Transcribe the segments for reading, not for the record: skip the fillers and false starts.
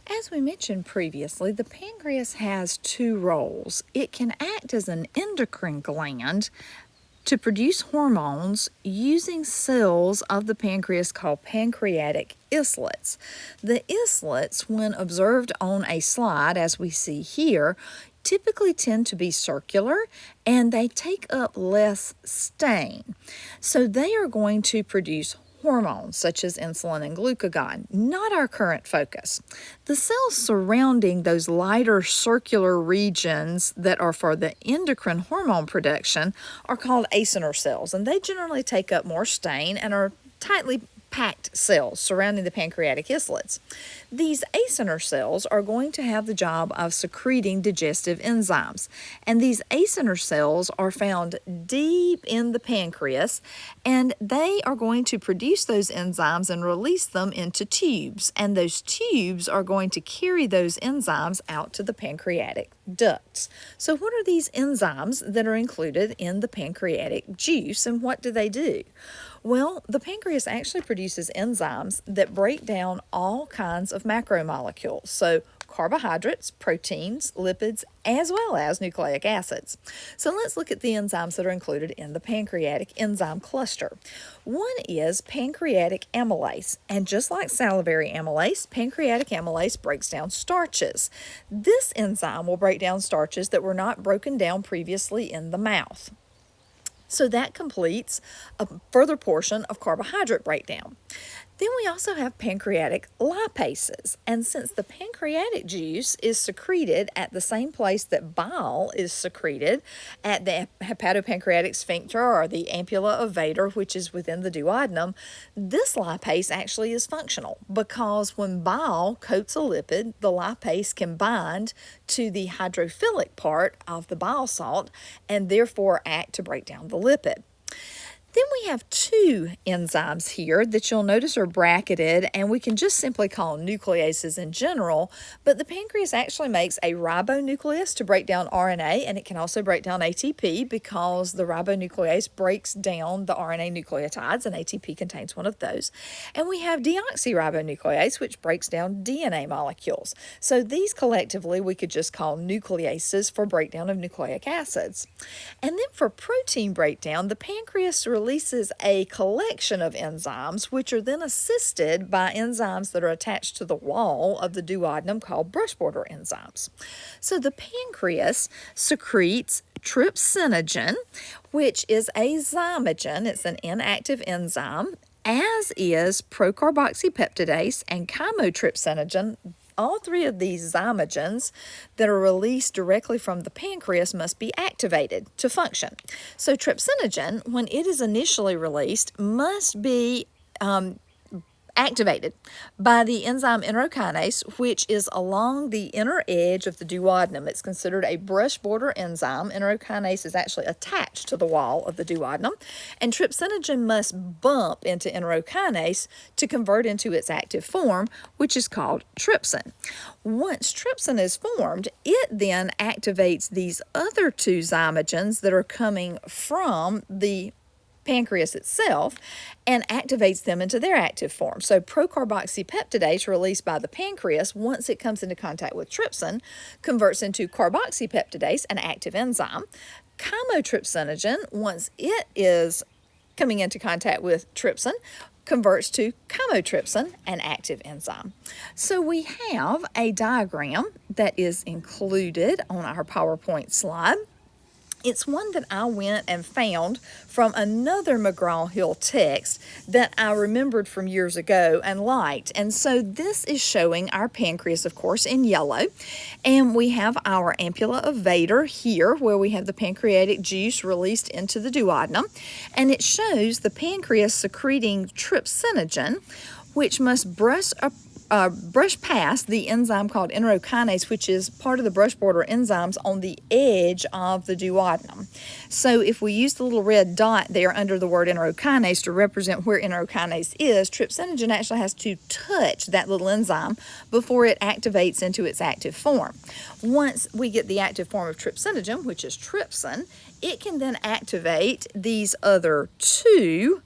As we mentioned previously, the pancreas has two roles. It can act as an endocrine gland to produce hormones using cells of the pancreas called pancreatic islets. The islets, when observed on a slide, as we see here, typically tend to be circular and they take up less stain. So they are going to produce hormones such as insulin and glucagon, not our current focus. The cells surrounding those lighter circular regions that are for the endocrine hormone production are called acinar cells, and they generally take up more stain and are tightly packed cells surrounding the pancreatic islets. These acinar cells are going to have the job of secreting digestive enzymes, and these acinar cells are found deep in the pancreas, and they are going to produce those enzymes and release them into tubes, and those tubes are going to carry those enzymes out to the pancreatic ducts. So what are these enzymes that are included in the pancreatic juice, and what do they do? Well, the pancreas actually produces enzymes that break down all kinds of macromolecules, so carbohydrates, proteins, lipids, as well as nucleic acids. So let's look at the enzymes that are included in the pancreatic enzyme cluster. One is pancreatic amylase, and just like salivary amylase, pancreatic amylase breaks down starches. This enzyme will break down starches that were not broken down previously in the mouth. So that completes a further portion of carbohydrate breakdown. Then we also have pancreatic lipases, and since the pancreatic juice is secreted at the same place that bile is secreted at the hepatopancreatic sphincter or the ampulla of Vater, which is within the duodenum, this lipase actually is functional because when bile coats a lipid, the lipase can bind to the hydrophilic part of the bile salt and therefore act to break down the lipid. Then we have two enzymes here that you'll notice are bracketed, and we can just simply call them nucleases in general, but the pancreas actually makes a ribonuclease to break down RNA, and it can also break down ATP because the ribonuclease breaks down the RNA nucleotides, and ATP contains one of those. And we have deoxyribonuclease, which breaks down DNA molecules. So these collectively we could just call nucleases for breakdown of nucleic acids. And then for protein breakdown, the pancreas releases a collection of enzymes which are then assisted by enzymes that are attached to the wall of the duodenum called brush border enzymes. So the pancreas secretes trypsinogen, which is a zymogen. It's an inactive enzyme, as is procarboxypeptidase and chymotrypsinogen. All three of these zymogens that are released directly from the pancreas must be activated to function. So trypsinogen, when it is initially released, must be activated by the enzyme enterokinase, which is along the inner edge of the duodenum. It's considered a brush border enzyme. Enterokinase is actually attached to the wall of the duodenum, and trypsinogen must bump into enterokinase to convert into its active form, which is called trypsin. Once trypsin is formed, it then activates these other two zymogens that are coming from the pancreas itself and activates them into their active form. So procarboxypeptidase released by the pancreas, once it comes into contact with trypsin, converts into carboxypeptidase, an active enzyme. Chymotrypsinogen, once it is coming into contact with trypsin, converts to chymotrypsin, an active enzyme. So we have a diagram that is included on our PowerPoint slide. It's one that I went and found from another McGraw-Hill text that I remembered from years ago and liked. And so this is showing our pancreas, of course, in yellow. And we have our ampulla of Vater here, where we have the pancreatic juice released into the duodenum. And it shows the pancreas secreting trypsinogen, which must brush past the enzyme called enterokinase, which is part of the brush border enzymes on the edge of the duodenum. So if we use the little red dot there under the word enterokinase to represent where enterokinase is, trypsinogen actually has to touch that little enzyme before it activates into its active form. Once we get the active form of trypsinogen, which is trypsin, it can then activate these other two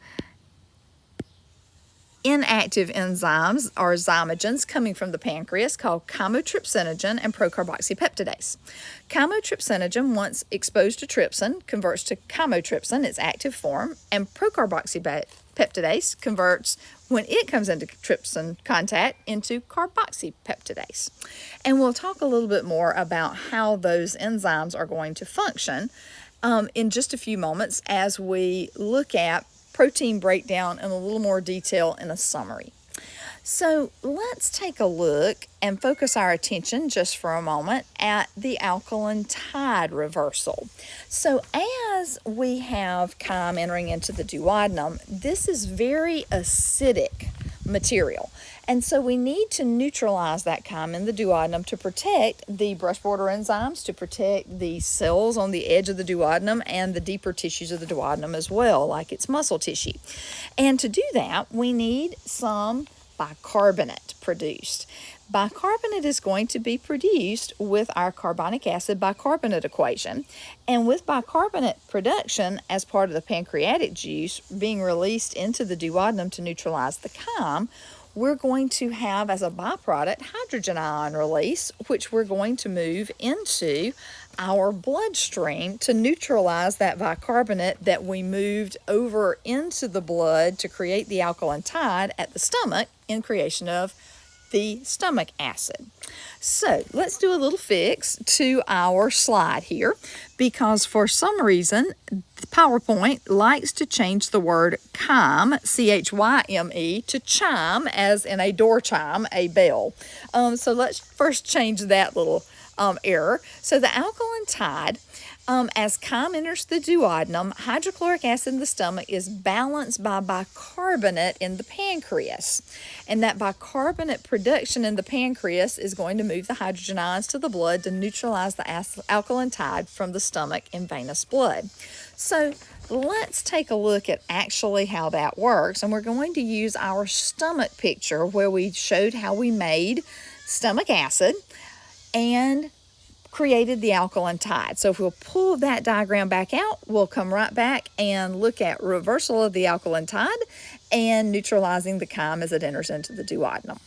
inactive enzymes are zymogens coming from the pancreas called chymotrypsinogen and procarboxypeptidase. Chymotrypsinogen, once exposed to trypsin, converts to chymotrypsin, its active form, and procarboxypeptidase converts, when it comes into trypsin contact, into carboxypeptidase. And we'll talk a little bit more about how those enzymes are going to function in just a few moments as we look at protein breakdown in a little more detail in a summary. So let's take a look and focus our attention just for a moment at the alkaline tide reversal. So as we have chyme entering into the duodenum, this is very acidic material. And so we need to neutralize that chyme in the duodenum to protect the brush border enzymes, to protect the cells on the edge of the duodenum and the deeper tissues of the duodenum as well, like its muscle tissue. And to do that, we need some bicarbonate produced. Bicarbonate is going to be produced with our carbonic acid bicarbonate equation. And with bicarbonate production as part of the pancreatic juice being released into the duodenum to neutralize the chyme, we're going to have as a byproduct hydrogen ion release, which we're going to move into our bloodstream to neutralize that bicarbonate that we moved over into the blood to create the alkaline tide at the stomach in creation of the stomach acid. So let's do a little fix to our slide here, because for some reason PowerPoint likes to change the word chyme, C-H-Y-M-E, to chime, as in a door chime, a bell. So let's first change that little error. So the alkaline tide, as chyme enters the duodenum, hydrochloric acid in the stomach is balanced by bicarbonate in the pancreas. And that bicarbonate production in the pancreas is going to move the hydrogen ions to the blood to neutralize the alkaline tide from the stomach in venous blood. So let's take a look at actually how that works. And we're going to use our stomach picture where we showed how we made stomach acid and created the alkaline tide. So if we'll pull that diagram back out, we'll come right back and look at reversal of the alkaline tide and neutralizing the chyme as it enters into the duodenum.